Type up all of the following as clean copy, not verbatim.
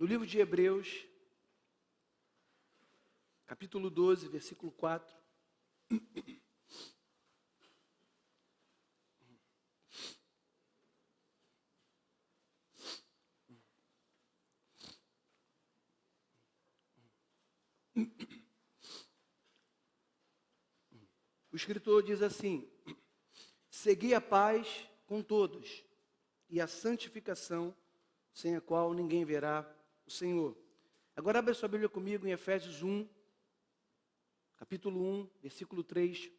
No livro de Hebreus, capítulo 12, versículo 4. O escritor diz assim: segui a paz com todos e a santificação, sem a qual ninguém verá o Senhor. Agora abra sua Bíblia comigo em Efésios 1, capítulo 1, versículo 3.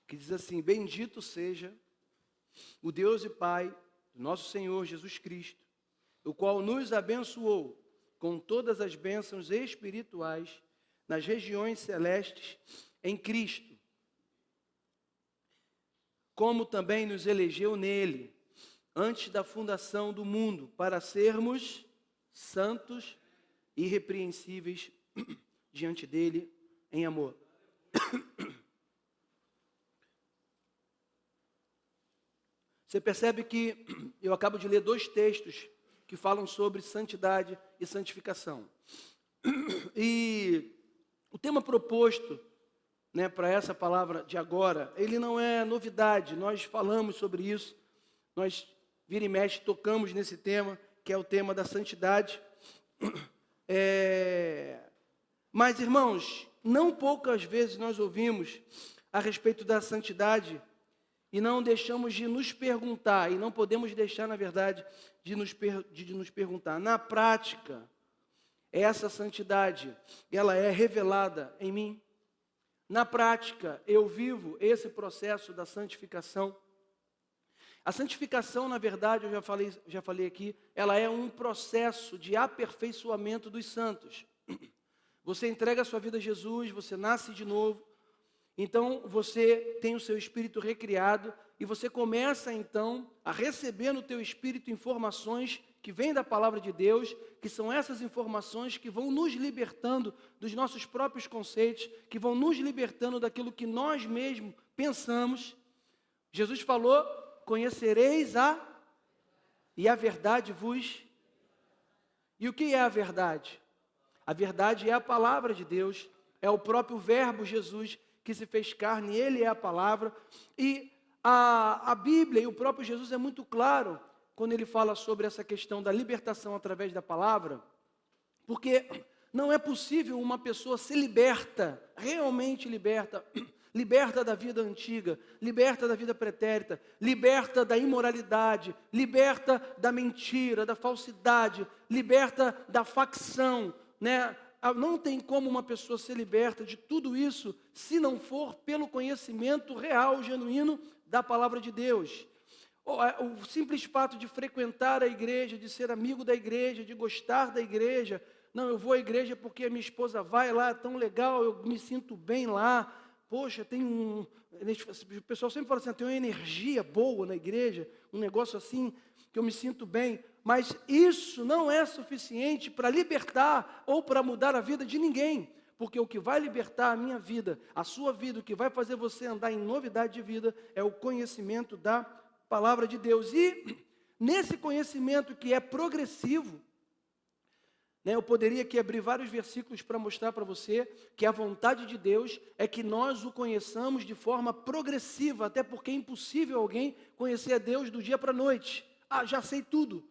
Que diz assim: bendito seja o Deus e Pai do nosso Senhor Jesus Cristo, o qual nos abençoou com todas as bênçãos espirituais nas regiões celestes em Cristo, como também nos elegeu nele, antes da fundação do mundo, para sermos santos e irrepreensíveis diante dele em amor. Você percebe que eu acabo de ler dois textos que falam sobre santidade e santificação. E o tema proposto, para essa palavra de agora, ele não é novidade, nós falamos sobre isso, nós vira e mexe tocamos nesse tema, que é o tema da santidade. Mas, irmãos, não poucas vezes nós ouvimos a respeito da santidade e não deixamos de nos perguntar, e não podemos deixar, na verdade, de nos perguntar. Na prática, essa santidade, ela é revelada em mim? Na prática, eu vivo esse processo da santificação? A santificação, na verdade, eu já falei aqui, ela é um processo de aperfeiçoamento dos santos. Você entrega a sua vida a Jesus, você nasce de novo, então você tem o seu espírito recriado e você começa então a receber no teu espírito informações que vêm da palavra de Deus, que são essas informações que vão nos libertando dos nossos próprios conceitos, que vão nos libertando daquilo que nós mesmos pensamos. Jesus falou: conhecereis e a verdade vos... E o que é a verdade? A verdade é a palavra de Deus, é o próprio verbo Jesus que se fez carne, ele é a palavra. E a Bíblia e o próprio Jesus é muito claro quando ele fala sobre essa questão da libertação através da palavra, porque não é possível uma pessoa ser liberta, realmente liberta da vida antiga, liberta da vida pretérita, liberta da imoralidade, liberta da mentira, da falsidade, liberta da facção, Não tem como uma pessoa ser liberta de tudo isso se não for pelo conhecimento real, genuíno da palavra de Deus. O simples fato de frequentar a igreja, de ser amigo da igreja, de gostar da igreja. Não, eu vou à igreja porque a minha esposa vai lá, é tão legal, eu me sinto bem lá. Poxa, o pessoal sempre fala assim, tem uma energia boa na igreja, um negócio assim, que eu me sinto bem. Mas isso não é suficiente para libertar ou para mudar a vida de ninguém. Porque o que vai libertar a minha vida, a sua vida, o que vai fazer você andar em novidade de vida, é o conhecimento da palavra de Deus. E nesse conhecimento que é progressivo, eu poderia aqui abrir vários versículos para mostrar para você que a vontade de Deus é que nós o conheçamos de forma progressiva, até porque é impossível alguém conhecer a Deus do dia para a noite. Já sei tudo.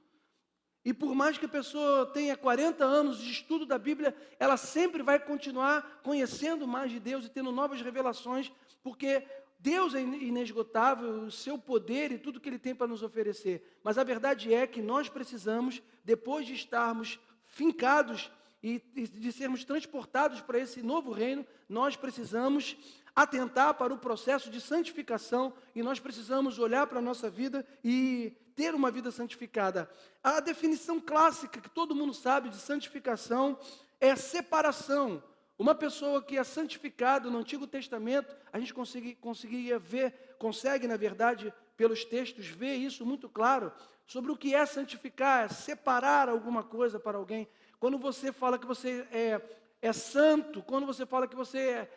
E por mais que a pessoa tenha 40 anos de estudo da Bíblia, ela sempre vai continuar conhecendo mais de Deus e tendo novas revelações, porque Deus é inesgotável, o seu poder e tudo que Ele tem para nos oferecer. Mas a verdade é que nós precisamos, depois de estarmos fincados e de sermos transportados para esse novo reino, nós precisamos atentar para o processo de santificação e nós precisamos olhar para a nossa vida e ter uma vida santificada. A definição clássica que todo mundo sabe de santificação é separação. Uma pessoa que é santificada no Antigo Testamento, a gente consegue, na verdade, pelos textos, ver isso muito claro, sobre o que é santificar, separar alguma coisa para alguém. Quando você fala que você é santo, quando você fala que você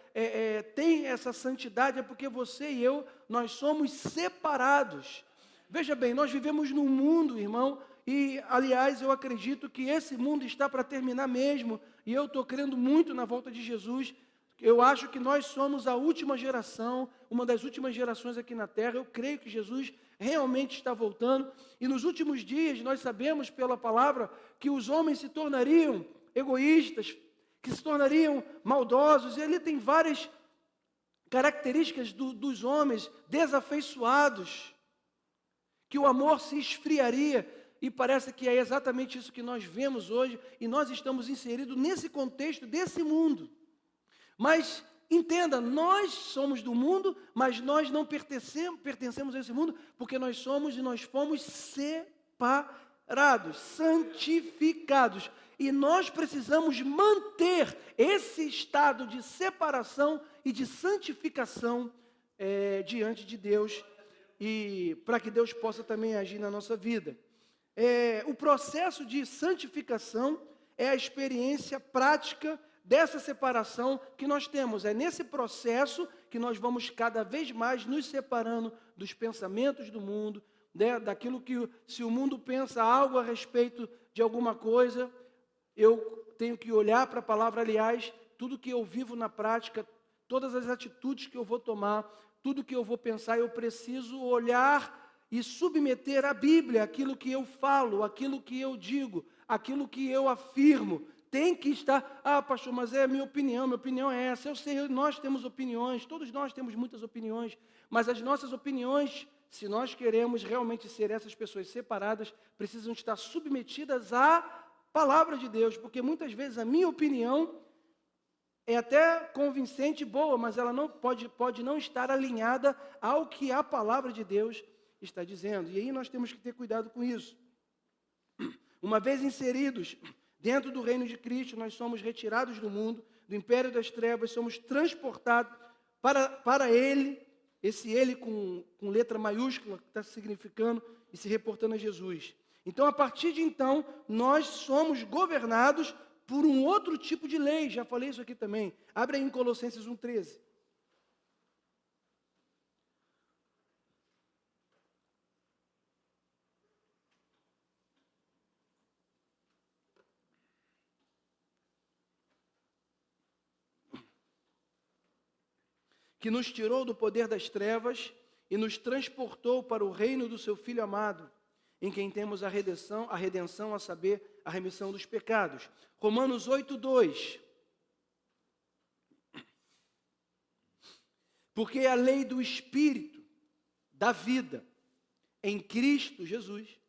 tem essa santidade, é porque você e eu, nós somos separados. Veja bem, nós vivemos num mundo, irmão, e, aliás, eu acredito que esse mundo está para terminar mesmo, e eu estou crendo muito na volta de Jesus. Eu acho que nós somos a última geração, uma das últimas gerações aqui na Terra. Eu creio que Jesus realmente está voltando, e nos últimos dias nós sabemos pela palavra que os homens se tornariam egoístas, que se tornariam maldosos, e ele tem várias características dos homens desafeiçoados, que o amor se esfriaria, e parece que é exatamente isso que nós vemos hoje, e nós estamos inseridos nesse contexto desse mundo. Mas entenda, nós somos do mundo, mas nós não pertencemos a esse mundo, porque nós somos e nós fomos separados, santificados. E nós precisamos manter esse estado de separação e de santificação diante de Deus, e para que Deus possa também agir na nossa vida. O processo de santificação é a experiência prática dessa separação que nós temos. É nesse processo que nós vamos cada vez mais nos separando dos pensamentos do mundo, daquilo que, se o mundo pensa algo a respeito de alguma coisa, eu tenho que olhar para a palavra. Aliás, tudo que eu vivo na prática, todas as atitudes que eu vou tomar, tudo que eu vou pensar, eu preciso olhar e submeter à Bíblia aquilo que eu falo, aquilo que eu digo, aquilo que eu afirmo. Tem que estar, pastor, mas é a minha opinião é essa. Eu sei, nós temos opiniões, todos nós temos muitas opiniões, mas as nossas opiniões, se nós queremos realmente ser essas pessoas separadas, precisam estar submetidas à palavra de Deus, porque muitas vezes a minha opinião é até convincente e boa, mas ela não pode não estar alinhada ao que a palavra de Deus está dizendo. E aí nós temos que ter cuidado com isso. Uma vez inseridos dentro do reino de Cristo, nós somos retirados do mundo, do império das trevas, somos transportados para Ele, esse Ele com letra maiúscula, que está significando e se reportando a Jesus. Então, a partir de então, nós somos governados por um outro tipo de lei. Já falei isso aqui também. Abre aí em Colossenses 1,13. Que nos tirou do poder das trevas e nos transportou para o reino do seu Filho amado, em quem temos a redenção, a saber, a remissão dos pecados. Romanos 8,2. Porque a lei do Espírito, da vida, em Cristo Jesus,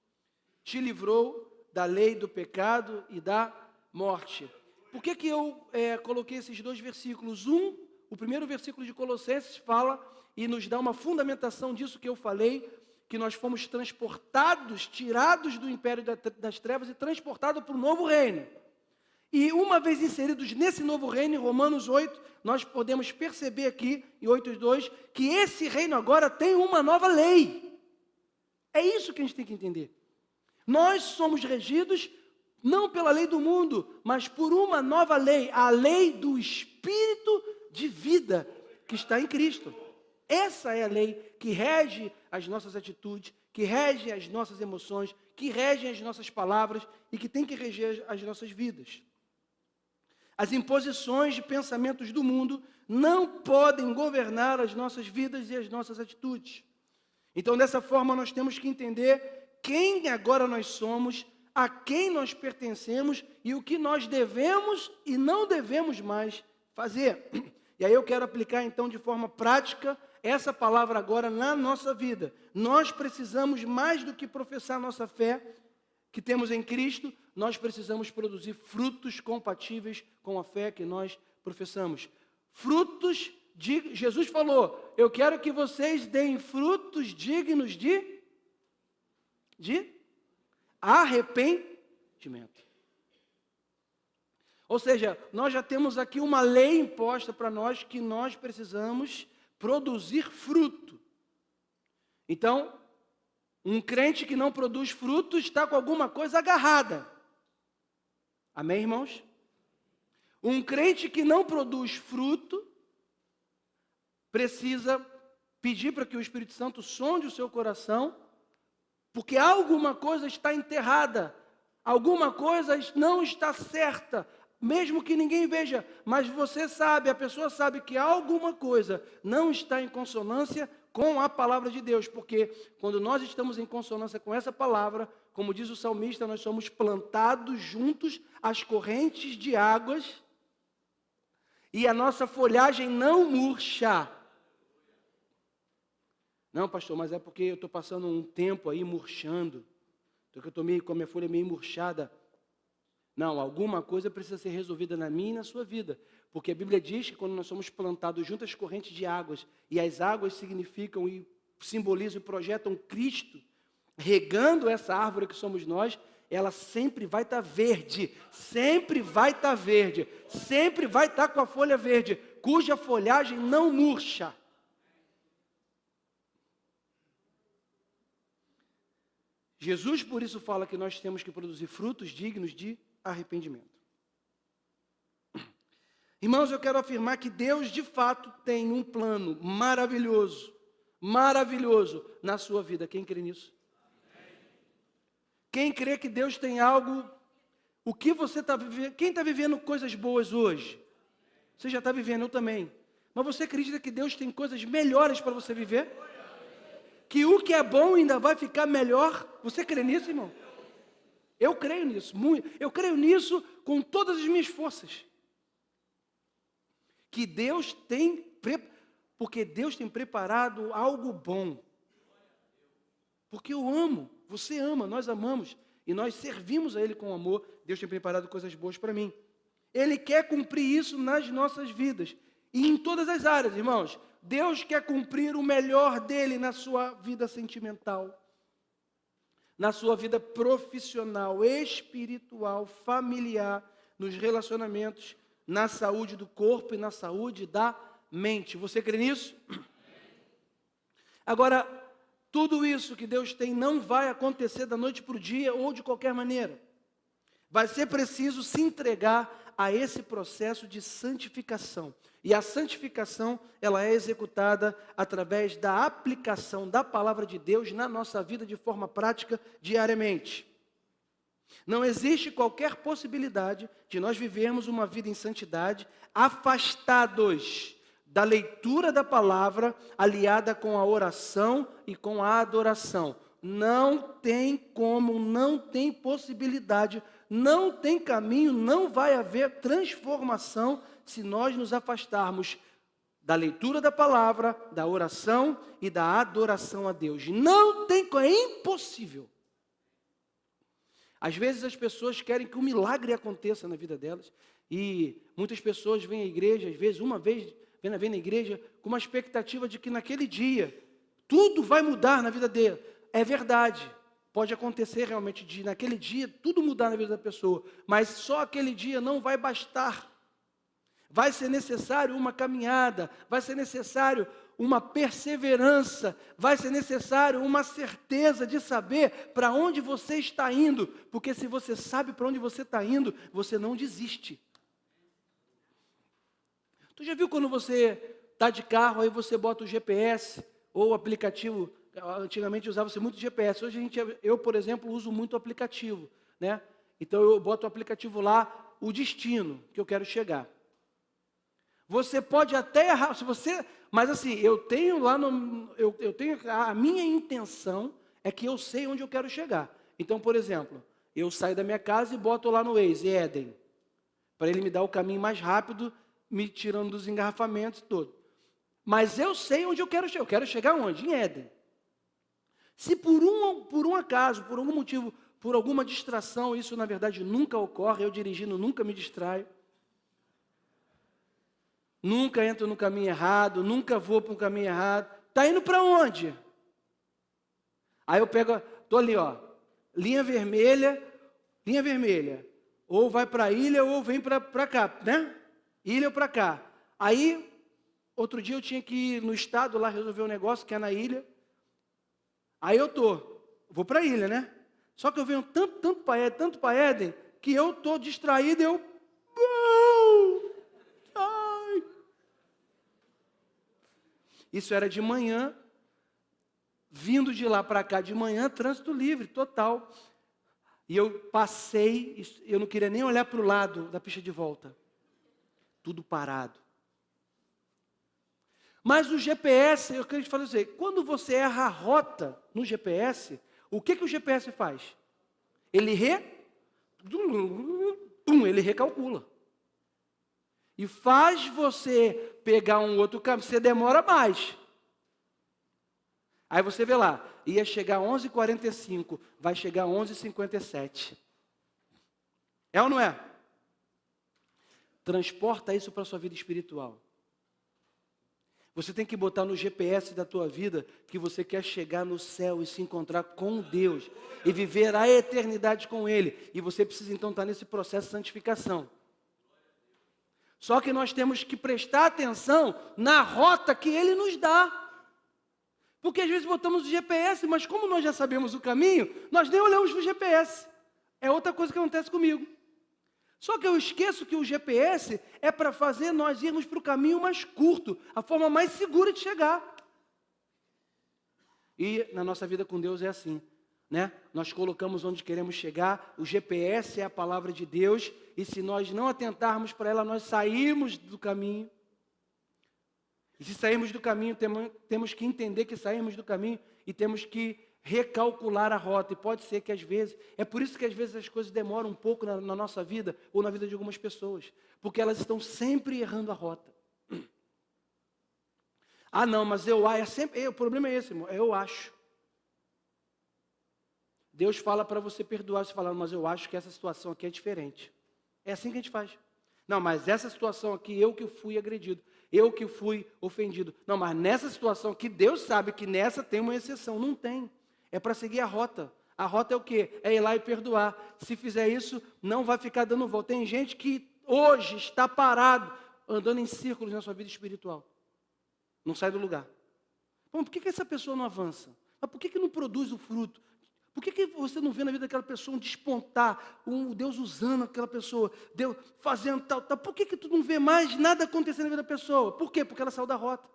te livrou da lei do pecado e da morte. Por que eu coloquei esses dois versículos? O primeiro versículo de Colossenses fala e nos dá uma fundamentação disso que eu falei, que nós fomos transportados, tirados do império das trevas e transportados para o novo reino. E uma vez inseridos nesse novo reino, em Romanos 8, nós podemos perceber aqui, em 8,2, que esse reino agora tem uma nova lei. É isso que a gente tem que entender. Nós somos regidos não pela lei do mundo, mas por uma nova lei, a lei do Espírito de vida que está em Cristo. Essa é a lei que rege as nossas atitudes, que rege as nossas emoções, que rege as nossas palavras e que tem que reger as nossas vidas. As imposições de pensamentos do mundo não podem governar as nossas vidas e as nossas atitudes. Então, dessa forma, nós temos que entender quem agora nós somos, a quem nós pertencemos e o que nós devemos e não devemos mais fazer. E aí eu quero aplicar então de forma prática essa palavra agora na nossa vida. Nós precisamos, mais do que professar nossa fé que temos em Cristo, nós precisamos produzir frutos compatíveis com a fé que nós professamos. Frutos, Jesus falou, eu quero que vocês deem frutos dignos de arrependimento. Ou seja, nós já temos aqui uma lei imposta para nós que nós precisamos produzir fruto. Então, um crente que não produz fruto está com alguma coisa agarrada. Amém, irmãos? Um crente que não produz fruto precisa pedir para que o Espírito Santo sonde o seu coração, porque alguma coisa está enterrada, alguma coisa não está certa, mesmo que ninguém veja, mas você sabe, a pessoa sabe que alguma coisa não está em consonância com a palavra de Deus, porque quando nós estamos em consonância com essa palavra, como diz o salmista, nós somos plantados juntos às correntes de águas e a nossa folhagem não murcha. Não, pastor, mas é porque eu estou passando um tempo aí murchando, então eu estou meio com a minha folha meio murchada. Não, alguma coisa precisa ser resolvida na minha e na sua vida. Porque a Bíblia diz que quando nós somos plantados junto às correntes de águas, e as águas significam e simbolizam e projetam Cristo, regando essa árvore que somos nós, ela sempre vai estar verde, sempre vai estar verde, sempre vai estar com a folha verde, cuja folhagem não murcha. Jesus, por isso, fala que nós temos que produzir frutos dignos de arrependimento. Irmãos, eu quero afirmar que Deus de fato tem um plano maravilhoso, maravilhoso na sua vida. Quem crê nisso? Quem crê que Deus tem algo, o que você está vivendo? Quem está vivendo coisas boas hoje? Você já está vivendo, eu também. Mas você acredita que Deus tem coisas melhores para você viver? Que o que é bom ainda vai ficar melhor? Você crê nisso, irmão? Eu creio nisso, muito. Eu creio nisso com todas as minhas forças. Que Deus tem, porque Deus tem preparado algo bom. Porque eu amo, você ama, nós amamos, e nós servimos a Ele com amor. Deus tem preparado coisas boas para mim. Ele quer cumprir isso nas nossas vidas, e em todas as áreas, irmãos. Deus quer cumprir o melhor dele na sua vida sentimental, na sua vida profissional, espiritual, familiar, nos relacionamentos, na saúde do corpo e na saúde da mente. Você crê nisso? Agora, tudo isso que Deus tem não vai acontecer da noite para o dia ou de qualquer maneira. Vai ser preciso se entregar a esse processo de santificação. E a santificação, ela é executada através da aplicação da palavra de Deus na nossa vida de forma prática, diariamente. Não existe qualquer possibilidade de nós vivermos uma vida em santidade, afastados da leitura da palavra, aliada com a oração e com a adoração. Não tem como, não tem possibilidade, não tem caminho, não vai haver transformação se nós nos afastarmos da leitura da palavra, da oração e da adoração a Deus. Não tem como, é impossível. Às vezes as pessoas querem que um milagre aconteça na vida delas, e muitas pessoas vêm à igreja, às vezes uma vez vem na igreja, com uma expectativa de que naquele dia tudo vai mudar na vida dele. É verdade, pode acontecer realmente de naquele dia tudo mudar na vida da pessoa, mas só aquele dia não vai bastar. Vai ser necessário uma caminhada, vai ser necessário uma perseverança, vai ser necessário uma certeza de saber para onde você está indo, porque se você sabe para onde você está indo, você não desiste. Tu já viu quando você está de carro, aí você bota o GPS ou o aplicativo? Antigamente usava-se muito GPS, hoje eu, por exemplo, uso muito o aplicativo, né? Então eu boto o aplicativo lá, o destino que eu quero chegar. Você pode até errar, mas assim, eu tenho a minha intenção é que eu sei onde eu quero chegar. Então, por exemplo, eu saio da minha casa e boto lá no Waze, Éden, para ele me dar o caminho mais rápido, me tirando dos engarrafamentos todo. Mas eu sei onde eu quero chegar onde? Em Éden. Se por um acaso, por algum motivo, por alguma distração, isso na verdade nunca ocorre, eu dirigindo nunca me distraio, nunca entro no caminho errado, nunca vou para um caminho errado. Está indo para onde? Aí eu pego, estou ali, ó, linha vermelha, ou vai para a ilha ou vem para cá, né? Ilha ou para cá. Aí, outro dia eu tinha que ir no estado lá resolver um negócio que é na ilha. Aí vou para a ilha, né? Só que eu venho tanto para Éden, que eu estou distraído, Isso era de manhã, vindo de lá para cá de manhã, trânsito livre, total. E eu passei, eu não queria nem olhar para o lado da pista de volta. Tudo parado. Mas o GPS, eu queria te falar assim, quando você erra a rota no GPS, o que o GPS faz? Ele recalcula. E faz você pegar um outro caminho, você demora mais. Aí você vê lá, ia chegar 11h45, vai chegar 11h57. É ou não é? Transporta isso para a sua vida espiritual. Você tem que botar no GPS da tua vida que você quer chegar no céu e se encontrar com Deus e viver a eternidade com Ele. E você precisa então estar nesse processo de santificação. Só que nós temos que prestar atenção na rota que Ele nos dá. Porque às vezes botamos o GPS, mas como nós já sabemos o caminho, nós nem olhamos para o GPS. É outra coisa que acontece comigo. Só que eu esqueço que o GPS é para fazer nós irmos para o caminho mais curto, a forma mais segura de chegar. E na nossa vida com Deus é assim, né? Nós colocamos onde queremos chegar, o GPS é a palavra de Deus, e se nós não atentarmos para ela, nós saímos do caminho. E se sairmos do caminho, temos que entender que saímos do caminho e temos que recalcular a rota. E pode ser que às vezes, é por isso que às vezes as coisas demoram um pouco na nossa vida ou na vida de algumas pessoas. Porque elas estão sempre errando a rota. Ah não, mas o problema é esse, irmão, eu acho. Deus fala para você perdoar, você fala, mas eu acho que essa situação aqui é diferente. É assim que a gente faz. Não, mas essa situação aqui, eu que fui agredido. Eu que fui ofendido. Não, mas nessa situação aqui, Deus sabe que nessa tem uma exceção. Não tem. É para seguir a rota. A rota é o quê? É ir lá e perdoar. Se fizer isso, não vai ficar dando volta. Tem gente que hoje está parado, andando em círculos na sua vida espiritual. Não sai do lugar. Bom, por que essa pessoa não avança? Mas por que não produz o fruto? Por que você não vê na vida daquela pessoa um despontar, Deus usando aquela pessoa, Deus fazendo tal? Por que tu não vê mais nada acontecendo na vida da pessoa? Por quê? Porque ela saiu da rota.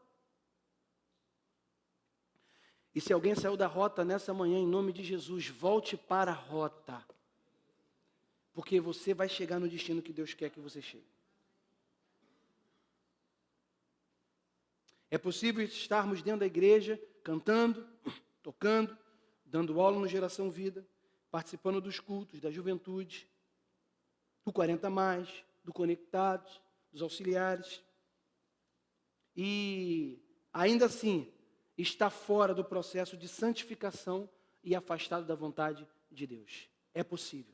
E se alguém saiu da rota nessa manhã, em nome de Jesus, volte para a rota. Porque você vai chegar no destino que Deus quer que você chegue. É possível estarmos dentro da igreja, cantando, tocando, dando aula no Geração Vida, participando dos cultos, da juventude, do 40+, do Conectados, dos auxiliares. E ainda assim, está fora do processo de santificação e afastado da vontade de Deus. É possível.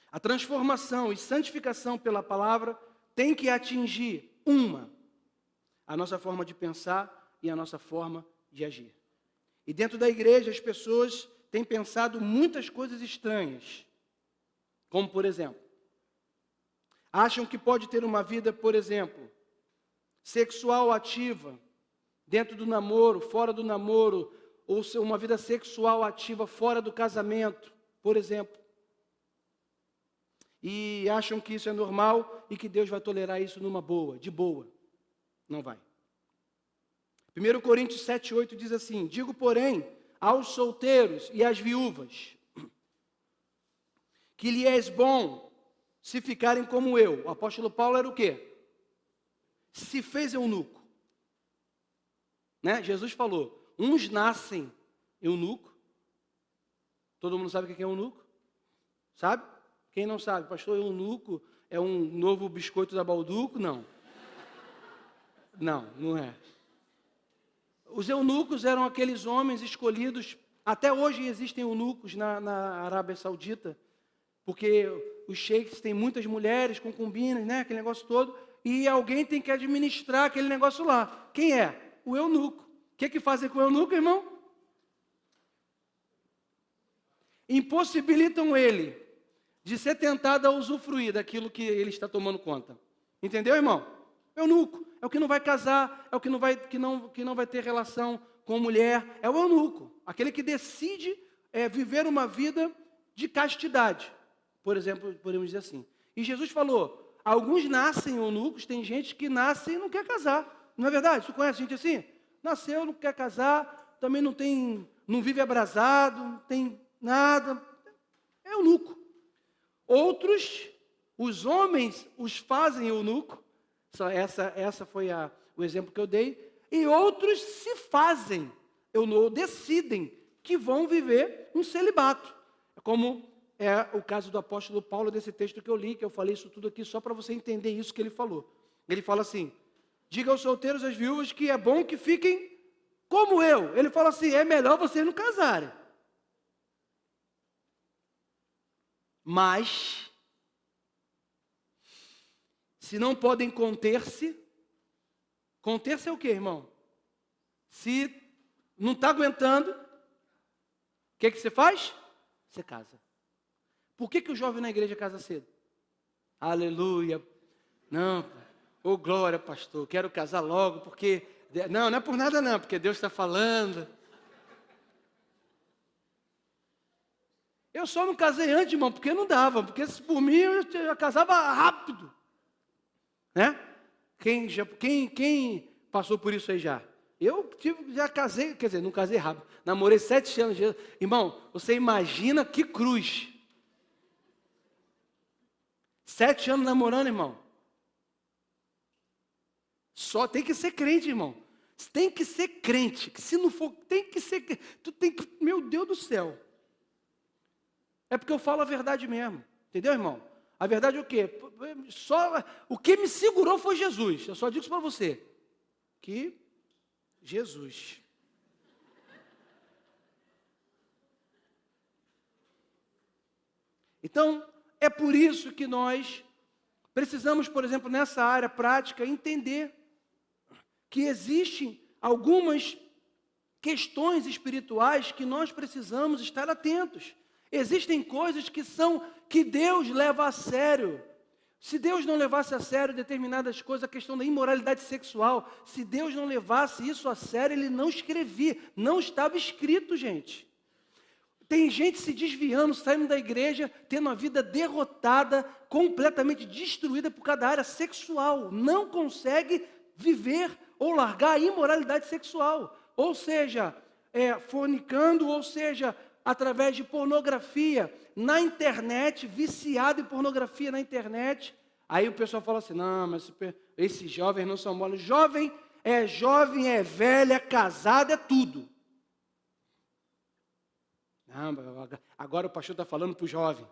A transformação e santificação pela palavra tem que atingir a nossa forma de pensar e a nossa forma de agir. E dentro da igreja as pessoas têm pensado muitas coisas estranhas. Como por exemplo, acham que pode ter uma vida, por exemplo, sexual ativa, dentro do namoro, fora do namoro, ou uma vida sexual ativa fora do casamento, por exemplo. E acham que isso é normal e que Deus vai tolerar isso de boa. Não vai. 1 Coríntios 7:8 diz assim: digo, porém, aos solteiros e às viúvas, que lhe és bom se ficarem como eu. O apóstolo Paulo era o quê? Se fez eunuco. Né? Jesus falou, uns nascem eunuco. Todo mundo sabe o que é eunuco? Sabe? Quem não sabe, pastor, eunuco é um novo biscoito da Balduco? Não. Não é. Os eunucos eram aqueles homens escolhidos, até hoje existem eunucos na Arábia Saudita, porque os sheiks têm muitas mulheres, concubinas, né, aquele negócio todo, e alguém tem que administrar aquele negócio lá. Quem é? O eunuco. O que fazem com o eunuco, irmão? Impossibilitam ele de ser tentado a usufruir daquilo que ele está tomando conta. Entendeu, irmão? Eunuco. É o que não vai casar, é o que não vai ter relação com mulher. É o eunuco. Aquele que decide viver uma vida de castidade. Por exemplo, podemos dizer assim. E Jesus falou, alguns nascem eunucos, tem gente que nasce e não quer casar. Não é verdade? Tu conhece gente assim? Nasceu, não quer casar, também não vive abrasado, não tem nada. É eunuco. Outros, os homens os fazem eunuco. Essa foi o exemplo que eu dei. E outros se fazem eunuco, decidem que vão viver um celibato. Como é o caso do apóstolo Paulo, desse texto que eu li, que eu falei isso tudo aqui só para você entender isso que ele falou. Ele fala assim: diga aos solteiros e às viúvas que é bom que fiquem como eu. Ele fala assim: é melhor vocês não casarem. Mas, se não podem conter-se é o quê, irmão? Se não está aguentando, o que você faz? Você casa. Por que o jovem na igreja casa cedo? Aleluia. Não, ô glória, pastor, quero casar logo, porque... Não é por nada não, porque Deus está falando. Eu só não casei antes, irmão, porque não dava, porque se por mim eu já casava rápido. Né? Quem passou por isso aí já? Eu já casei, quer dizer, não casei rápido. Namorei 7 anos. Irmão, você imagina que cruz. 7 anos namorando, irmão. Só tem que ser crente, irmão. Tem que ser crente. Se não for, tem que ser crente. Tu tem que, meu Deus do céu. É porque eu falo a verdade mesmo. Entendeu, irmão? A verdade é o quê? O que me segurou foi Jesus. Eu só digo isso para você. Que Jesus. Então, é por isso que nós precisamos, por exemplo, nessa área prática, entender que existem algumas questões espirituais que nós precisamos estar atentos. Existem coisas que Deus leva a sério. Se Deus não levasse a sério determinadas coisas, a questão da imoralidade sexual, se Deus não levasse isso a sério, Ele não escrevia, não estava escrito, gente. Tem gente se desviando, saindo da igreja, tendo a vida derrotada, completamente destruída por causa da área sexual. Não consegue viver ou largar a imoralidade sexual. Ou seja, fornicando, ou seja, através de pornografia na internet, viciado em pornografia na internet. Aí o pessoal fala assim: não, mas esses jovens não são moles. Jovem, é velho, é casado, é tudo. Não, agora o pastor está falando para o jovem.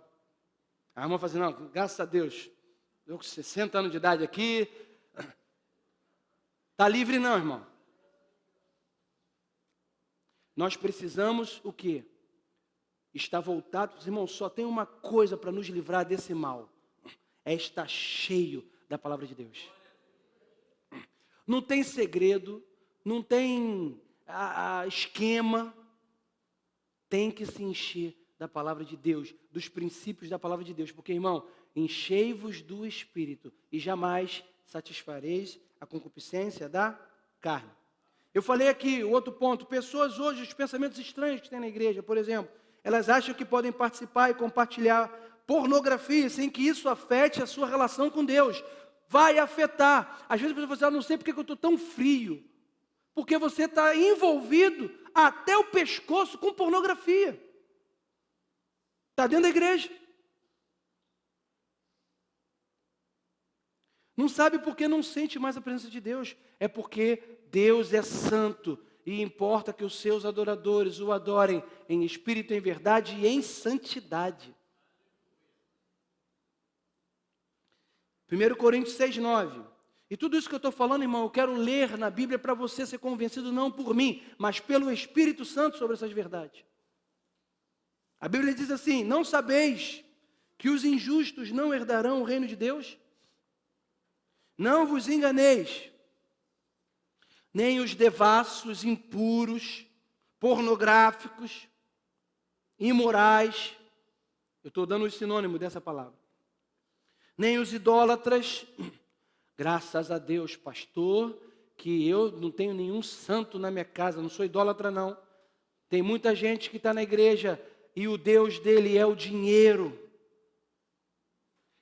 A irmã fala assim: não, graças a Deus, eu com 60 anos de idade aqui, está livre não, irmão. Nós precisamos o quê? Estar voltados, irmãos, só tem uma coisa para nos livrar desse mal. É estar cheio da palavra de Deus. Não tem segredo, não tem esquema. Tem que se encher da palavra de Deus, dos princípios da palavra de Deus. Porque, irmão, enchei-vos do Espírito e jamais satisfareis a concupiscência da carne. Eu falei aqui, outro ponto, pessoas hoje, os pensamentos estranhos que tem na igreja, por exemplo, elas acham que podem participar e compartilhar pornografia sem que isso afete a sua relação com Deus. Vai afetar. Às vezes você fala assim: não sei porque eu estou tão frio. Porque você está envolvido até o pescoço com pornografia. Está dentro da igreja. Não sabe porque não sente mais a presença de Deus. É porque Deus é santo e importa que os seus adoradores o adorem em espírito, em verdade e em santidade. 1 Coríntios 6:9. E tudo isso que eu estou falando, irmão, eu quero ler na Bíblia para você ser convencido não por mim, mas pelo Espírito Santo sobre essas verdades. A Bíblia diz assim: não sabeis que os injustos não herdarão o reino de Deus? Não vos enganeis, nem os devassos, impuros, pornográficos, imorais. Eu estou dando o sinônimo dessa palavra. Nem os idólatras. Graças a Deus, pastor, que eu não tenho nenhum santo na minha casa, não sou idólatra não. Tem muita gente que está na igreja e o Deus dele é o dinheiro.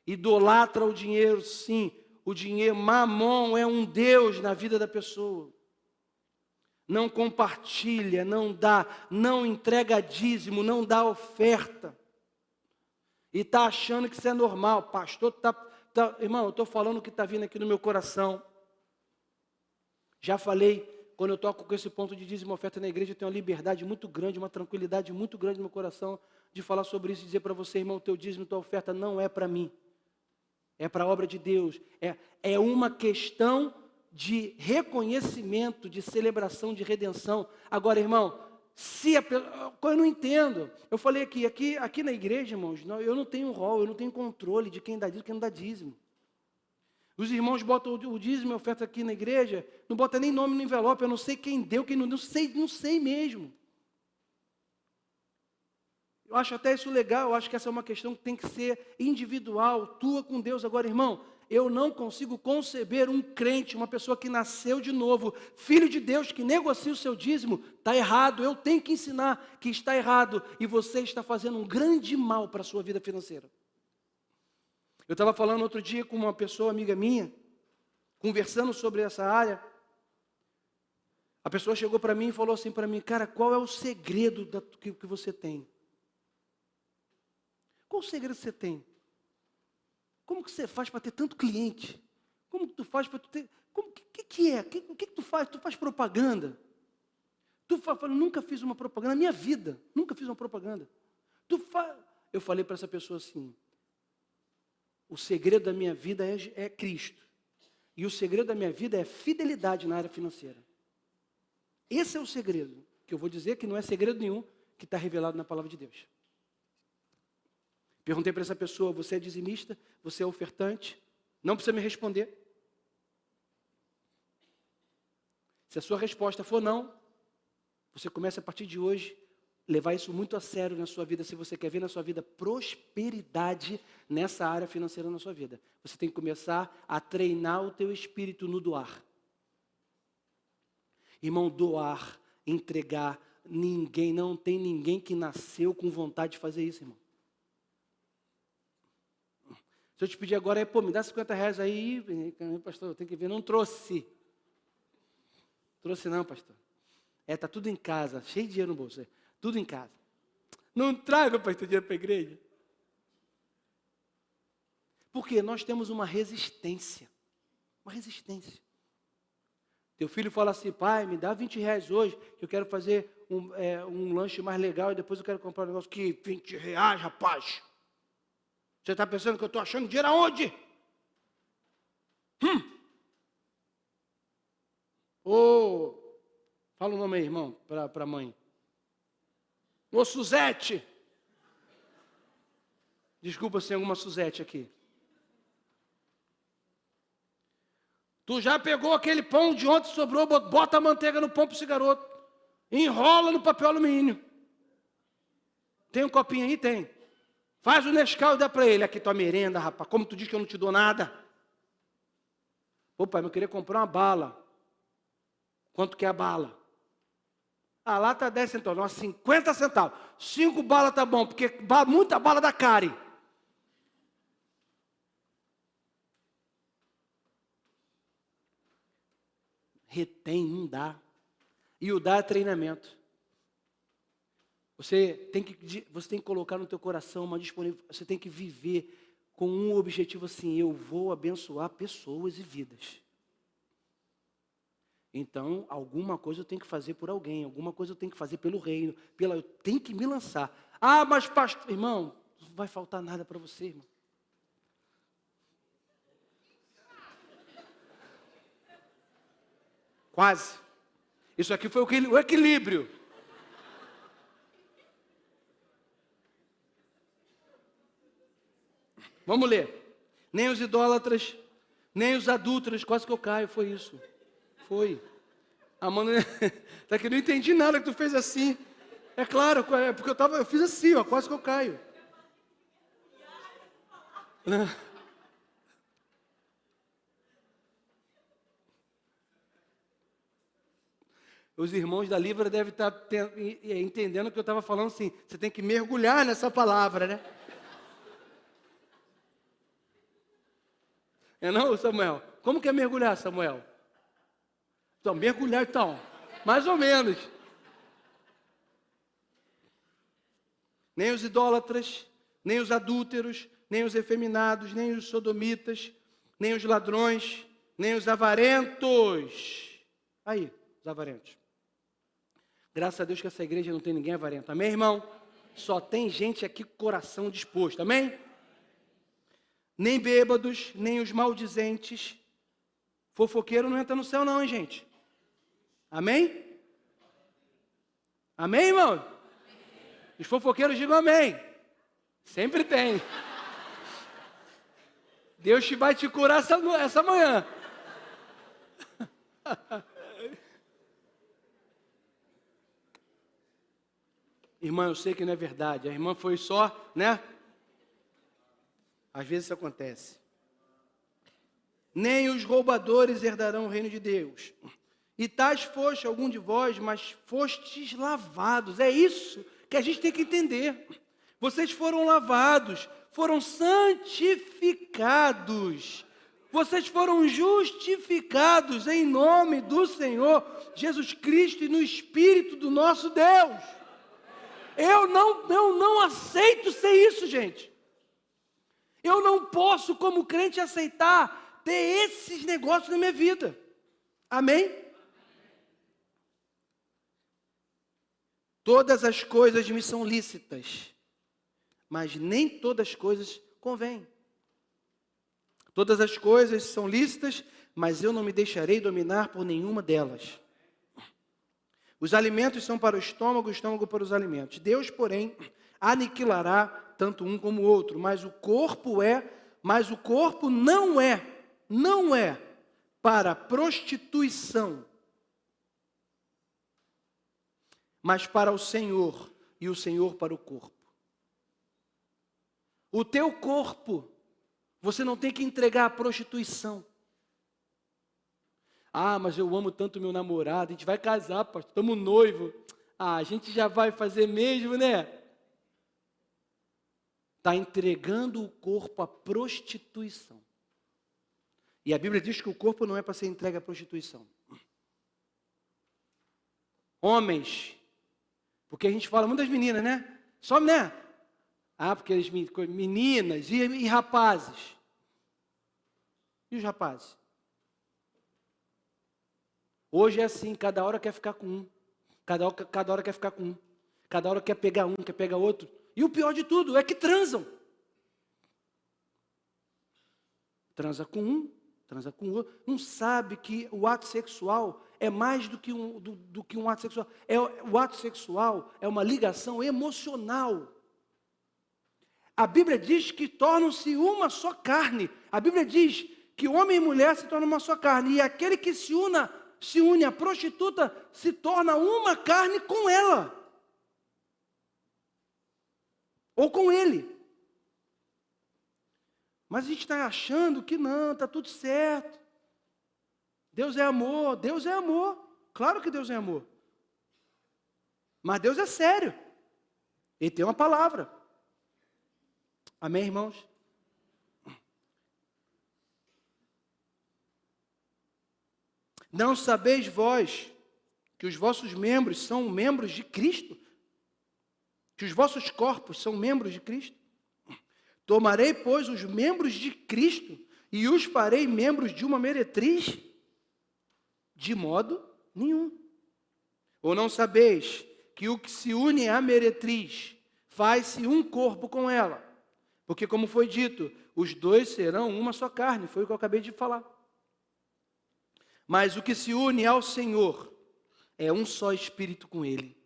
Idolatra o dinheiro, sim. o dinheiro, mamon é um Deus na vida da pessoa. Não compartilha, não dá, não entrega dízimo, não dá oferta. E está achando que isso é normal. Pastor, irmão, eu estou falando o que está vindo aqui no meu coração. Já falei, quando eu toco com esse ponto de dízimo e oferta na igreja, eu tenho uma liberdade muito grande, uma tranquilidade muito grande no meu coração de falar sobre isso e dizer para você, irmão, teu dízimo, tua oferta não é para mim. É para a obra de Deus. É uma questão de reconhecimento, de celebração, de redenção. Agora, irmão, eu não entendo. Eu falei aqui na igreja, irmãos, eu não tenho rol, eu não tenho controle de quem dá dízimo e quem não dá dízimo. Os irmãos botam o dízimo e a oferta aqui na igreja, não botam nem nome no envelope, eu não sei quem deu, quem não deu, não sei mesmo. Eu acho até isso legal, eu acho que essa é uma questão que tem que ser individual, tua com Deus. Agora, irmão, eu não consigo conceber um crente, uma pessoa que nasceu de novo, filho de Deus, que negocia o seu dízimo, está errado. Eu tenho que ensinar que está errado e você está fazendo um grande mal para a sua vida financeira. Eu estava falando outro dia com uma pessoa, amiga minha, conversando sobre essa área. A pessoa chegou para mim e falou assim para mim, cara, qual é o segredo que você tem? Qual o segredo que você tem? Como que você faz para ter tanto cliente? Como que tu faz para tu ter... O que é? O que tu faz? Tu faz propaganda? Nunca fiz uma propaganda na minha vida. Nunca fiz uma propaganda. Eu falei para essa pessoa assim, o segredo da minha vida é Cristo. E o segredo da minha vida é fidelidade na área financeira. Esse é o segredo, que eu vou dizer que não é segredo nenhum, que está revelado na palavra de Deus. Perguntei para essa pessoa, você é dizimista? Você é ofertante? Não precisa me responder. Se a sua resposta for não, você começa a partir de hoje levar isso muito a sério na sua vida. Se você quer ver na sua vida prosperidade nessa área financeira na sua vida, você tem que começar a treinar o teu espírito no doar. Irmão, doar, entregar, não tem ninguém que nasceu com vontade de fazer isso, irmão. Se eu te pedir agora, me dá 50 reais aí, pastor, eu tenho que ver, não trouxe. Trouxe não, pastor. Está tudo em casa, cheio de dinheiro no bolso, tudo em casa. Não traga, pastor, dinheiro para a igreja. Porque nós temos uma resistência. Uma resistência. Teu filho fala assim, pai, me dá 20 reais hoje, que eu quero fazer um lanche mais legal e depois eu quero comprar um negócio. Que 20 reais, rapaz? Você está pensando que eu estou achando dinheiro aonde? Fala o nome aí, irmão, para a mãe. Ô Suzete. Desculpa se tem alguma Suzete aqui. Tu já pegou aquele pão de ontem, sobrou, bota a manteiga no pão para esse garoto. Enrola no papel alumínio. Tem um copinho aí? Tem. Faz o Nescau e dá para ele. Aqui tua merenda, rapaz. Como tu diz que eu não te dou nada? Ô pai, eu queria comprar uma bala. Quanto que é a bala? Ah, lá está 10 centavos. Não, 50 centavos. 5 balas tá bom, porque muita bala dá cárie. Retém, não dá. E o dá é treinamento. Você tem que colocar no teu coração uma disponibilidade. Você tem que viver com um objetivo assim, eu vou abençoar pessoas e vidas. Então, alguma coisa eu tenho que fazer por alguém, alguma coisa eu tenho que fazer pelo reino, eu tenho que me lançar. Ah, mas pastor, irmão, não vai faltar nada para você, irmão. Quase. Isso aqui foi o equilíbrio. Vamos ler. Nem os idólatras, nem os adúlteros, quase que eu caio, foi isso. Foi. A mano, tá que não entendi nada que tu fez assim. É claro, porque eu fiz assim, ó, quase que eu caio. Os irmãos da Libra devem estar entendendo que eu estava falando assim, você tem que mergulhar nessa palavra, né? É não, Samuel? Como que é mergulhar, Samuel? Então, mergulhar então, mais ou menos. Nem os idólatras, nem os adúlteros, nem os efeminados, nem os sodomitas, nem os ladrões, nem os avarentos. Aí, os avarentos. Graças a Deus que essa igreja não tem ninguém avarento. Amém, irmão? Só tem gente aqui com o coração disposto. Amém? Nem bêbados, nem os maldizentes. Fofoqueiro não entra no céu não, hein, gente? Amém? Amém, irmão? Os fofoqueiros digam amém. Sempre tem. Deus vai te curar essa manhã. Irmã, eu sei que não é verdade. A irmã foi só, né? Às vezes isso acontece. Nem os roubadores herdarão o reino de Deus. E tais foste algum de vós, mas fostes lavados. É isso que a gente tem que entender. Vocês foram lavados, foram santificados. Vocês foram justificados em nome do Senhor Jesus Cristo e no Espírito do nosso Deus. Eu não aceito ser isso, gente. Eu não posso, como crente, aceitar ter esses negócios na minha vida. Amém? Todas as coisas me são lícitas, mas nem todas as coisas convêm. Todas as coisas são lícitas, mas eu não me deixarei dominar por nenhuma delas. Os alimentos são para o estômago para os alimentos. Deus, porém, aniquilará tanto um como o outro, mas o corpo não é para prostituição, mas para o Senhor, e o Senhor para o corpo. O teu corpo, você não tem que entregar à prostituição. Ah, mas eu amo tanto meu namorado, a gente vai casar, pastor, estamos noivos. Ah, a gente já vai fazer mesmo, né? Está entregando o corpo à prostituição. E a Bíblia diz que o corpo não é para ser entregue à prostituição. Homens, porque a gente fala muito das meninas, né? Só, né? Ah, porque as meninas e rapazes. E os rapazes? Hoje é assim, cada hora quer ficar com um. Cada hora quer ficar com um. Cada hora quer pegar um, quer pegar outro. E o pior de tudo é que transam. Transa com um, transa com o outro. Não sabe que o ato sexual é mais do que um ato sexual. O ato sexual é uma ligação emocional. A Bíblia diz que tornam-se uma só carne. A Bíblia diz que homem e mulher se tornam uma só carne. E aquele que se une à prostituta se torna uma carne com ela. Ou com ele. Mas a gente está achando que não, está tudo certo. Deus é amor, Deus é amor. Claro que Deus é amor. Mas Deus é sério. Ele tem uma palavra. Amém, irmãos? Não sabeis vós que os vossos membros são membros de Cristo? Que os vossos corpos são membros de Cristo? Tomarei, pois, os membros de Cristo e os farei membros de uma meretriz? De modo nenhum. Ou não sabeis que o que se une à meretriz faz-se um corpo com ela? Porque, como foi dito, os dois serão uma só carne, foi o que eu acabei de falar. Mas o que se une ao Senhor é um só espírito com Ele.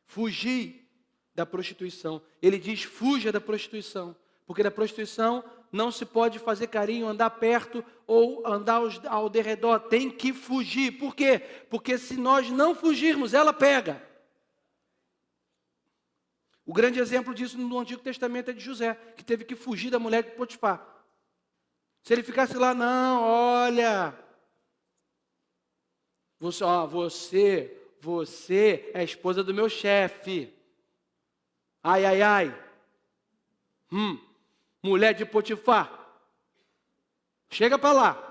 Fugi da prostituição. Ele diz, fuja da prostituição. Porque da prostituição não se pode fazer carinho, andar perto ou andar ao derredor. Tem que fugir. Por quê? Porque se nós não fugirmos, ela pega. O grande exemplo disso no Antigo Testamento é de José, que teve que fugir da mulher de Potifar. Se ele ficasse lá, não, olha, você é a esposa do meu chefe. Ai, ai, ai. Mulher de Potifar. Chega para lá.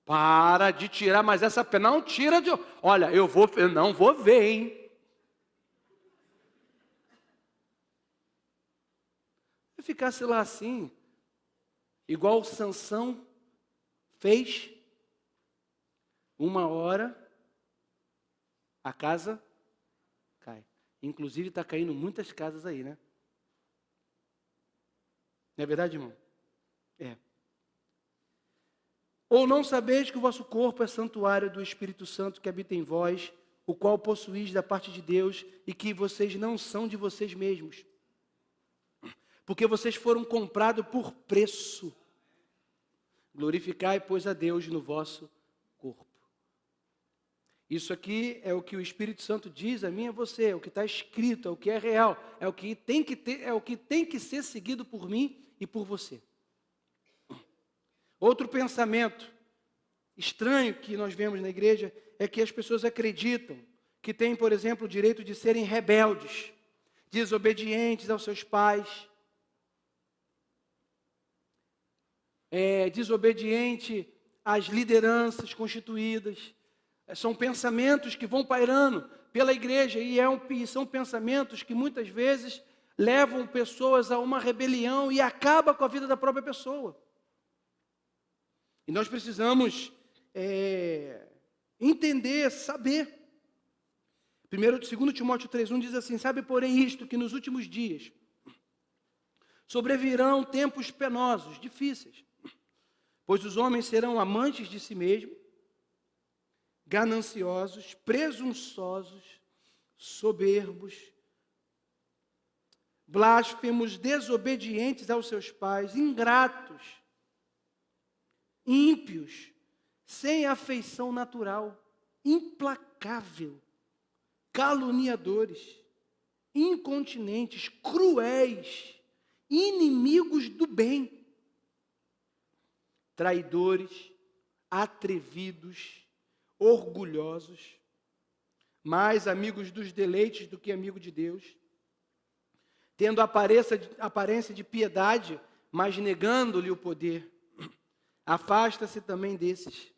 Para de tirar, mas essa pena não tira de... Olha, eu não vou ver, hein? Se ficasse lá assim, igual Sansão fez, 1 hora, a casa cai. Inclusive está caindo muitas casas aí, né? Não é verdade, irmão? É. Ou não sabeis que o vosso corpo é santuário do Espírito Santo que habita em vós, o qual possuís da parte de Deus, e que vocês não são de vocês mesmos, porque vocês foram comprados por preço. Glorificai, pois, a Deus no vosso corpo. Isso aqui é o que o Espírito Santo diz a mim e a você, é o que está escrito, é o que é real, é o que tem que ter, é o que tem que ser seguido por mim e por você. Outro pensamento estranho que nós vemos na igreja é que as pessoas acreditam que têm, por exemplo, o direito de serem rebeldes, desobedientes aos seus pais, desobediente às lideranças constituídas. São pensamentos que vão pairando pela igreja e são pensamentos que muitas vezes levam pessoas a uma rebelião e acabam com a vida da própria pessoa. E nós precisamos entender, saber. 2 Timóteo 3,1 diz assim: sabe, porém, isto, que nos últimos dias sobrevirão tempos penosos, difíceis, pois os homens serão amantes de si mesmos, gananciosos, presunçosos, soberbos, blasfemos, desobedientes aos seus pais, ingratos, ímpios, sem afeição natural, implacável, caluniadores, incontinentes, cruéis, inimigos do bem, traidores, atrevidos, orgulhosos, mais amigos dos deleites do que amigo de Deus, tendo aparência de piedade, mas negando-lhe o poder. Afasta-se também desses,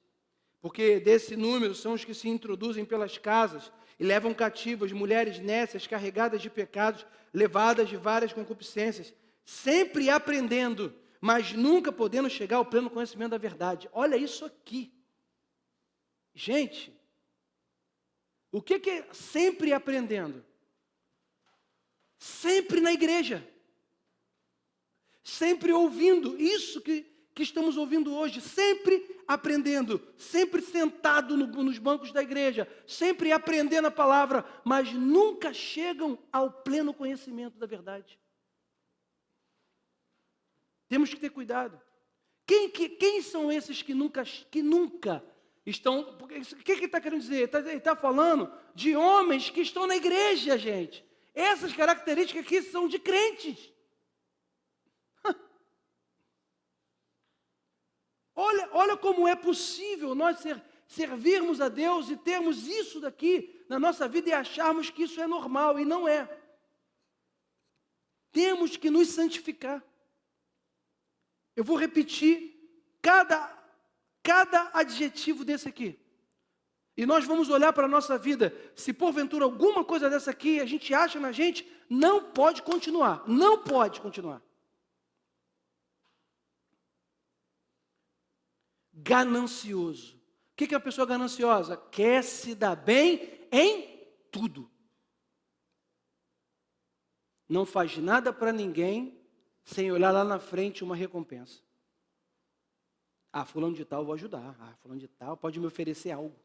porque desse número são os que se introduzem pelas casas e levam cativas mulheres nécias, carregadas de pecados, levadas de várias concupiscências, sempre aprendendo, mas nunca podendo chegar ao pleno conhecimento da verdade. Olha isso aqui. Gente, o que é sempre aprendendo? Sempre na igreja. Sempre ouvindo isso que estamos ouvindo hoje, sempre aprendendo, sempre sentado nos bancos da igreja, sempre aprendendo a palavra, mas nunca chegam ao pleno conhecimento da verdade. Temos que ter cuidado. Quem são esses que nunca estão... O que ele está querendo dizer? Ele está falando de homens que estão na igreja, gente. Essas características aqui são de crentes. Olha como é possível nós servirmos a Deus e termos isso daqui na nossa vida e acharmos que isso é normal, e não é. Temos que nos santificar. Eu vou repetir cada adjetivo desse aqui. E nós vamos olhar para a nossa vida. Se porventura alguma coisa dessa aqui a gente acha na gente, não pode continuar. Não pode continuar. Ganancioso. O que é a pessoa gananciosa? Quer se dar bem em tudo. Não faz nada para ninguém sem olhar lá na frente uma recompensa. Ah, fulano de tal eu vou ajudar. Ah, fulano de tal pode me oferecer algo.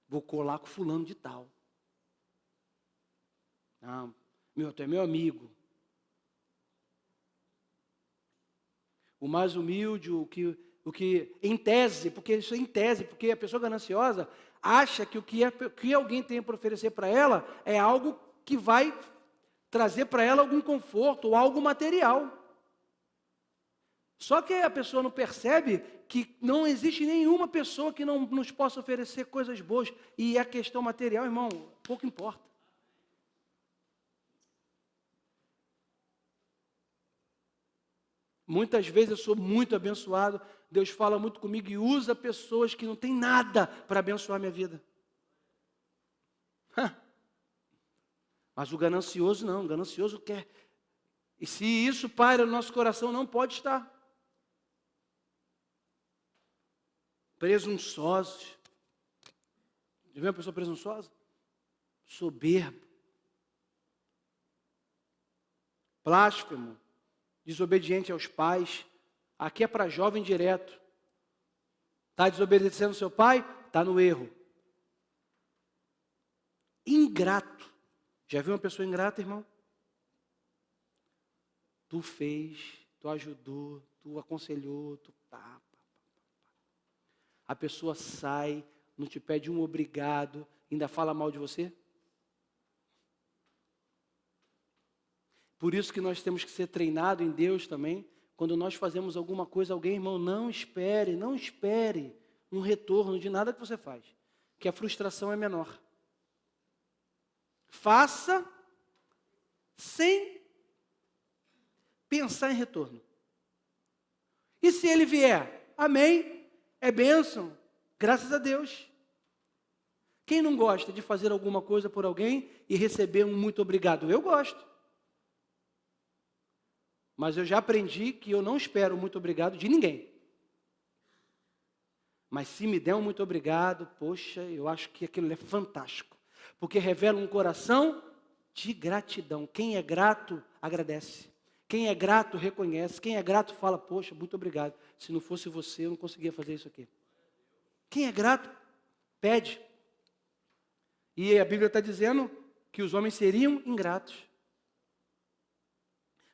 Vou colar com fulano de tal. Ah, tu é meu amigo. O mais humilde, o que em tese, porque isso é em tese, porque a pessoa gananciosa acha que o que alguém tem para oferecer para ela é algo que vai trazer para ela algum conforto ou algo material. Só que a pessoa não percebe que não existe nenhuma pessoa que não nos possa oferecer coisas boas. E a questão material, irmão, pouco importa. Muitas vezes eu sou muito abençoado, Deus fala muito comigo e usa pessoas que não têm nada para abençoar a minha vida. Mas o ganancioso não, o ganancioso quer. E se isso paira no nosso coração, não pode estar. Presunçosos. Já viu uma pessoa presunçosa? Soberbo. Blasfemo. Desobediente aos pais. Aqui é para jovem direto. Está desobedecendo seu pai? Está no erro. Ingrato. Já viu uma pessoa ingrata, irmão? Tu fez, tu ajudou, tu aconselhou, tu tá. A pessoa sai, não te pede um obrigado, ainda fala mal de você? Por isso que nós temos que ser treinados em Deus também. Quando nós fazemos alguma coisa, alguém, irmão, não espere um retorno de nada que você faz, que a frustração é menor. Faça sem pensar em retorno. E se ele vier? Amém. É bênção. Graças a Deus. Quem não gosta de fazer alguma coisa por alguém e receber um muito obrigado? Eu gosto. Mas eu já aprendi que eu não espero muito obrigado de ninguém. Mas se me der um muito obrigado, poxa, eu acho que aquilo é fantástico. Porque revela um coração de gratidão. Quem é grato, agradece. Quem é grato, reconhece. Quem é grato, fala, poxa, muito obrigado. Se não fosse você, eu não conseguia fazer isso aqui. Quem é grato, pede. E a Bíblia está dizendo que os homens seriam ingratos.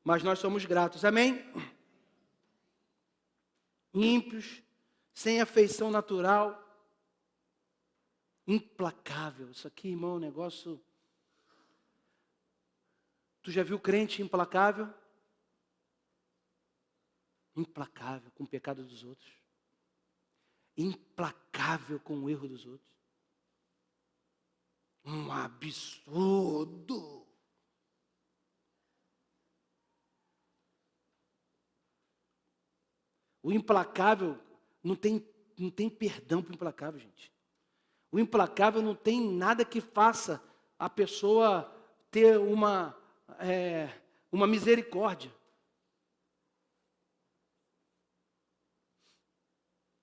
Mas nós somos gratos, amém? Ímpios, sem afeição natural, implacável. Isso aqui, irmão, é um negócio... Tu já viu crente implacável? Implacável com o pecado dos outros. Implacável com o erro dos outros. Um absurdo. O implacável não tem perdão para o implacável, gente. O implacável não tem nada que faça a pessoa ter uma misericórdia.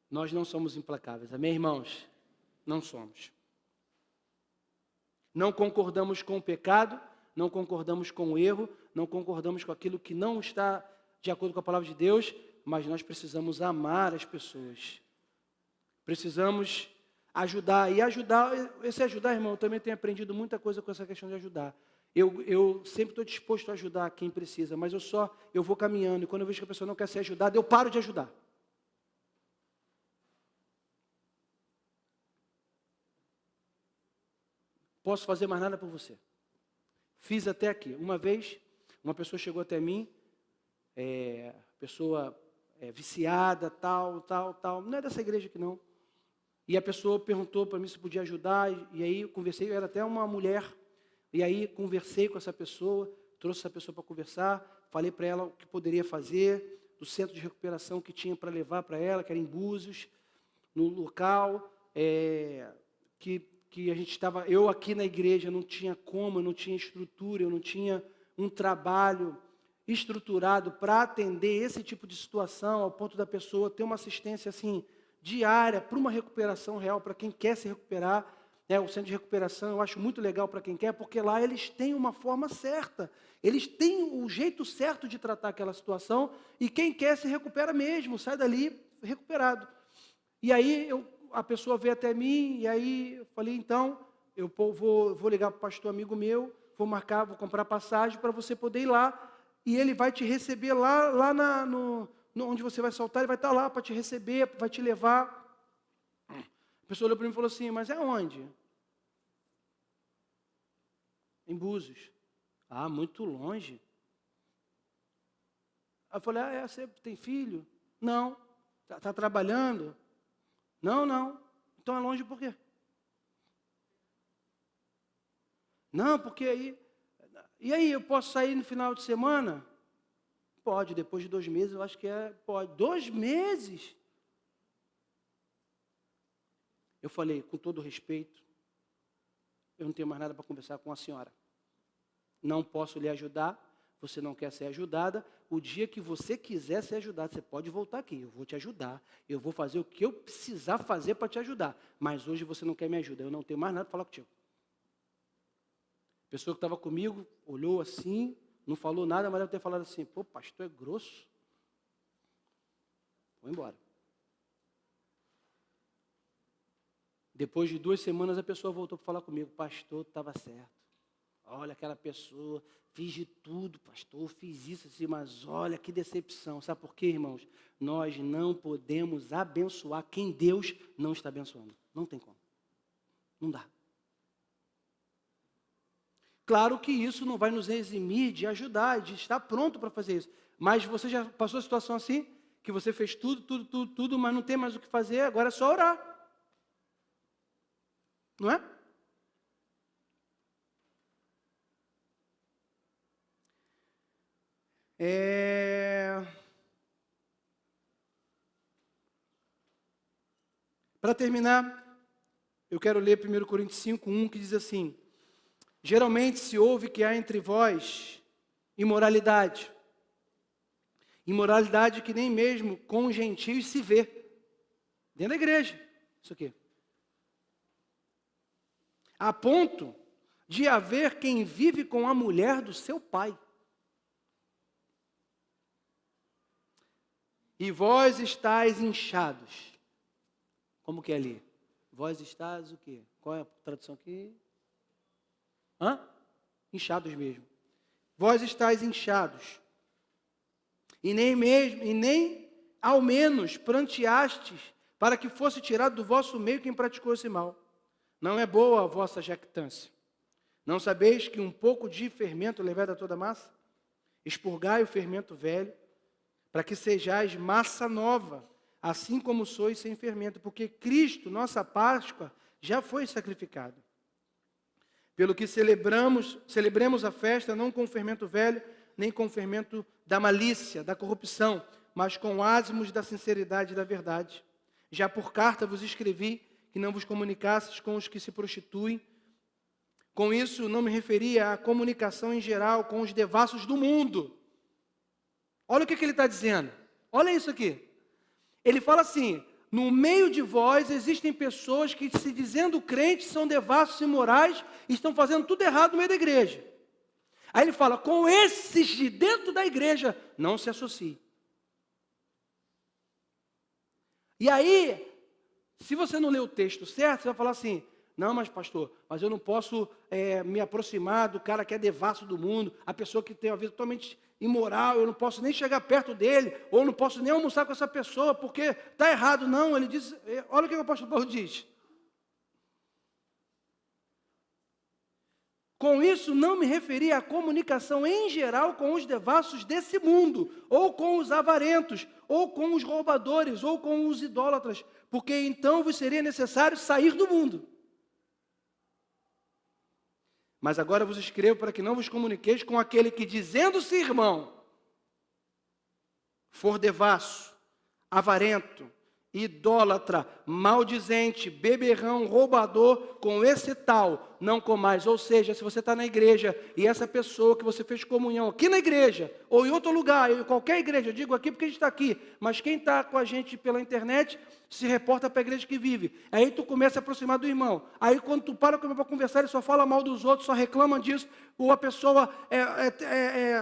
Nós não somos implacáveis, amém, irmãos? Não somos. Não concordamos com o pecado, não concordamos com o erro, não concordamos com aquilo que não está de acordo com a palavra de Deus, mas nós precisamos amar as pessoas. Precisamos ajudar. E esse ajudar, irmão, eu também tenho aprendido muita coisa com essa questão de ajudar. Eu sempre estou disposto a ajudar quem precisa, mas eu vou caminhando, e quando eu vejo que a pessoa não quer ser ajudada, eu paro de ajudar. Posso fazer mais nada por você. Fiz até aqui. Uma vez, uma pessoa chegou até mim, pessoa viciada, tal. Não é dessa igreja aqui não. E a pessoa perguntou para mim se podia ajudar, e aí eu conversei, eu era até uma mulher, e aí conversei com essa pessoa, trouxe essa pessoa para conversar, falei para ela o que poderia fazer, do centro de recuperação que tinha para levar para ela, que era em Búzios, no local, que a gente estava, eu aqui na igreja não tinha como, eu não tinha estrutura, eu não tinha um trabalho estruturado para atender esse tipo de situação, ao ponto da pessoa ter uma assistência assim, diária, para uma recuperação real, para quem quer se recuperar. O centro de recuperação eu acho muito legal para quem quer, porque lá eles têm uma forma certa, eles têm o jeito certo de tratar aquela situação, e quem quer se recupera mesmo, sai dali recuperado. E aí a pessoa veio até mim, e aí eu falei, então, eu vou ligar para o pastor amigo meu, vou comprar passagem para você poder ir lá, e ele vai te receber lá onde você vai saltar, ele vai estar lá para te receber, vai te levar. A pessoa olhou para mim e falou assim, mas é onde? Em Búzios. Ah, muito longe. Aí eu falei, você tem filho? Não. Está trabalhando? Não. Então é longe por quê? Não, porque aí... E aí, eu posso sair no final de semana? Pode, depois de 2 meses, eu acho que pode. 2 meses? Eu falei, com todo respeito, eu não tenho mais nada para conversar com a senhora. Não posso lhe ajudar, você não quer ser ajudada. O dia que você quiser ser ajudado, você pode voltar aqui, eu vou te ajudar. Eu vou fazer o que eu precisar fazer para te ajudar. Mas hoje você não quer me ajudar, eu não tenho mais nada para falar contigo. A pessoa que estava comigo olhou assim, não falou nada, mas deve ter falado assim, pô, pastor é grosso. Vou embora. Depois de 2 semanas, a pessoa voltou para falar comigo, pastor, estava certo. Olha aquela pessoa, fiz de tudo, pastor, fiz isso assim, mas olha que decepção. Sabe por quê, irmãos? Nós não podemos abençoar quem Deus não está abençoando. Não tem como. Não dá. Claro que isso não vai nos eximir de ajudar, de estar pronto para fazer isso. Mas você já passou a situação assim? Que você fez tudo, mas não tem mais o que fazer, agora é só orar. Não é? Para terminar, eu quero ler 1 Coríntios 5:1, que diz assim: geralmente se ouve que há entre vós imoralidade. Imoralidade que nem mesmo com os gentios se vê. Dentro da igreja, isso aqui. A ponto de haver quem vive com a mulher do seu pai. E vós estáis inchados. Como que é ali? Vós estáis o quê? Qual é a tradução aqui? Inchados mesmo. Vós estáis inchados. E nem ao menos pranteastes para que fosse tirado do vosso meio quem praticou esse mal. Não é boa a vossa jactância. Não sabeis que um pouco de fermento leveda toda a massa? Expurgai o fermento velho, para que sejais massa nova, assim como sois sem fermento, porque Cristo, nossa Páscoa, já foi sacrificado. Pelo que celebremos a festa não com o fermento velho, nem com o fermento da malícia, da corrupção, mas com ázimos da sinceridade e da verdade. Já por carta vos escrevi que não vos comunicasseis com os que se prostituem. Com isso, não me referia à comunicação em geral com os devassos do mundo. Olha o que ele está dizendo. Olha isso aqui. Ele fala assim, no meio de vós existem pessoas que, se dizendo crentes, são devassos e imorais e estão fazendo tudo errado no meio da igreja. Aí ele fala, com esses de dentro da igreja, não se associe. E aí, se você não ler o texto certo, você vai falar assim, não, mas pastor, mas eu não posso me aproximar do cara que é devasso do mundo, a pessoa que tem uma vida totalmente imoral, eu não posso nem chegar perto dele, ou não posso nem almoçar com essa pessoa, porque está errado. Não, ele diz, olha o que o apóstolo Paulo diz. Com isso, não me referi à comunicação em geral com os devassos desse mundo, ou com os avarentos, ou com os roubadores, ou com os idólatras, porque então vos seria necessário sair do mundo. Mas agora vos escrevo para que não vos comuniqueis com aquele que, dizendo-se irmão, for devasso, avarento, idólatra, maldizente, beberrão, roubador, com esse tal não comais. Ou seja, se você está na igreja e essa pessoa que você fez comunhão aqui na igreja, ou em outro lugar, em qualquer igreja, eu digo aqui porque a gente está aqui, mas quem está com a gente pela internet, se reporta para a igreja que vive. Aí tu começa a aproximar do irmão. Aí quando tu para para conversar, ele só fala mal dos outros, só reclama disso, ou a pessoa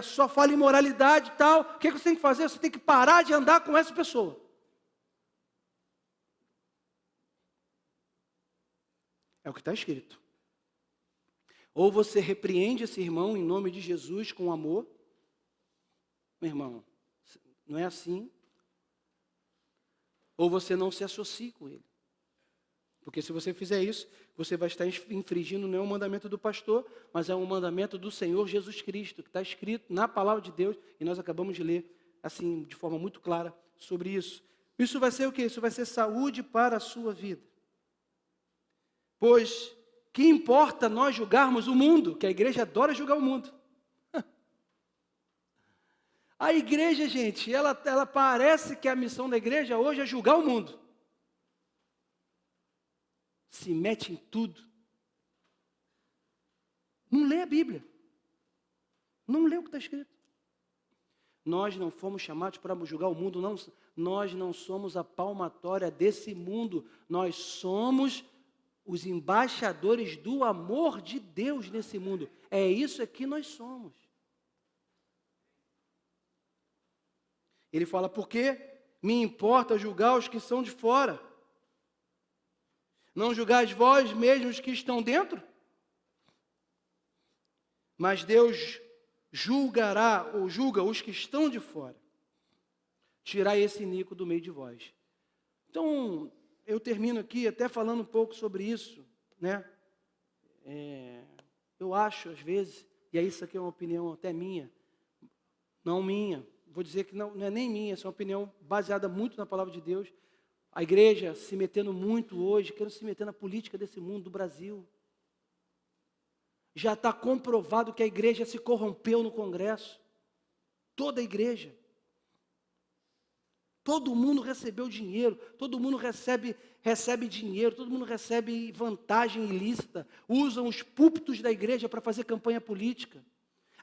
só fala imoralidade e tal. O que você tem que fazer? Você tem que parar de andar com essa pessoa. É o que está escrito. Ou você repreende esse irmão em nome de Jesus com amor. Meu irmão, não é assim. Ou você não se associe com ele. Porque se você fizer isso, você vai estar infringindo não é um mandamento do pastor, mas é um mandamento do Senhor Jesus Cristo, que está escrito na palavra de Deus, e nós acabamos de ler, assim, de forma muito clara sobre isso. Isso vai ser o quê? Isso vai ser saúde para a sua vida. Pois, que importa nós julgarmos o mundo, que a igreja adora julgar o mundo. A igreja, gente, ela parece que a missão da igreja hoje é julgar o mundo. Se mete em tudo. Não lê a Bíblia. Não lê o que está escrito. Nós não fomos chamados para julgar o mundo, não. Nós não somos a palmatória desse mundo. Nós somos os embaixadores do amor de Deus nesse mundo. É isso que nós somos. Ele fala, porque me importa julgar os que são de fora. Não julgais vós mesmos que estão dentro? Mas Deus julgará ou julga os que estão de fora. Tirar esse iníquo do meio de vós. Então, eu termino aqui até falando um pouco sobre isso, né? Eu acho, às vezes, e aí isso aqui é uma opinião até minha, não minha, vou dizer que não é nem minha, essa é uma opinião baseada muito na palavra de Deus. A igreja se metendo muito hoje, querendo se meter na política desse mundo, do Brasil. Já está comprovado que a igreja se corrompeu no Congresso. Toda a igreja. Todo mundo recebeu dinheiro, todo mundo recebe dinheiro, todo mundo recebe vantagem ilícita. Usam os púlpitos da igreja para fazer campanha política.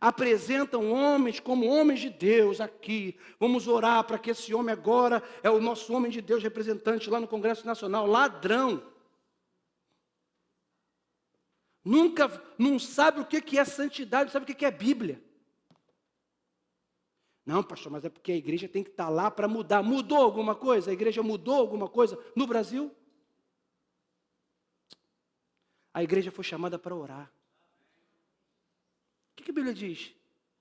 Apresentam homens como homens de Deus aqui. Vamos orar para que esse homem agora é o nosso homem de Deus representante lá no Congresso Nacional. Ladrão. Não sabe o que é santidade, não sabe o que é Bíblia. Não, pastor, mas é porque a igreja tem que estar lá para mudar. Mudou alguma coisa? A igreja mudou alguma coisa no Brasil? A igreja foi chamada para orar. O que a Bíblia diz?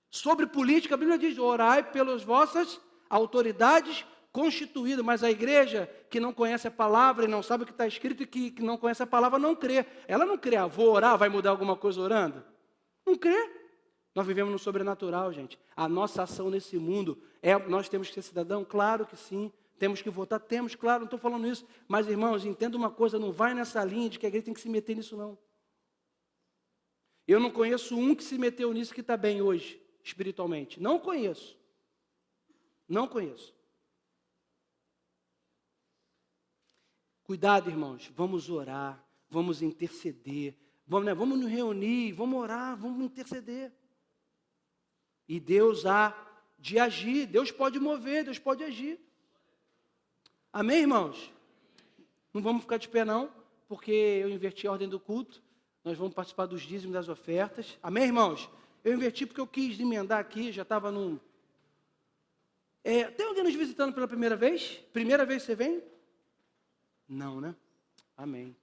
Sobre política, a Bíblia diz, orai pelas vossas autoridades constituídas. Mas a igreja que não conhece a palavra e não sabe o que está escrito e que não conhece a palavra, não crê. Ela não crê, vou orar, vai mudar alguma coisa orando? Não crê. Nós vivemos no sobrenatural, gente. A nossa ação nesse mundo, nós temos que ser cidadão? Claro que sim. Temos que votar? Temos, claro, não estou falando isso. Mas, irmãos, entenda uma coisa, não vai nessa linha de que a igreja tem que se meter nisso, não. Eu não conheço um que se meteu nisso que está bem hoje, espiritualmente. Não conheço. Não conheço. Cuidado, irmãos. Vamos orar, vamos interceder. Vamos nos reunir, vamos orar, vamos interceder. E Deus há de agir, Deus pode mover, Deus pode agir. Amém, irmãos? Não vamos ficar de pé não, porque eu inverti a ordem do culto. Nós vamos participar dos dízimos das ofertas. Amém, irmãos? Eu inverti porque eu quis emendar aqui, já estava num... tem alguém nos visitando pela primeira vez? Primeira vez que você vem? Não, né? Amém.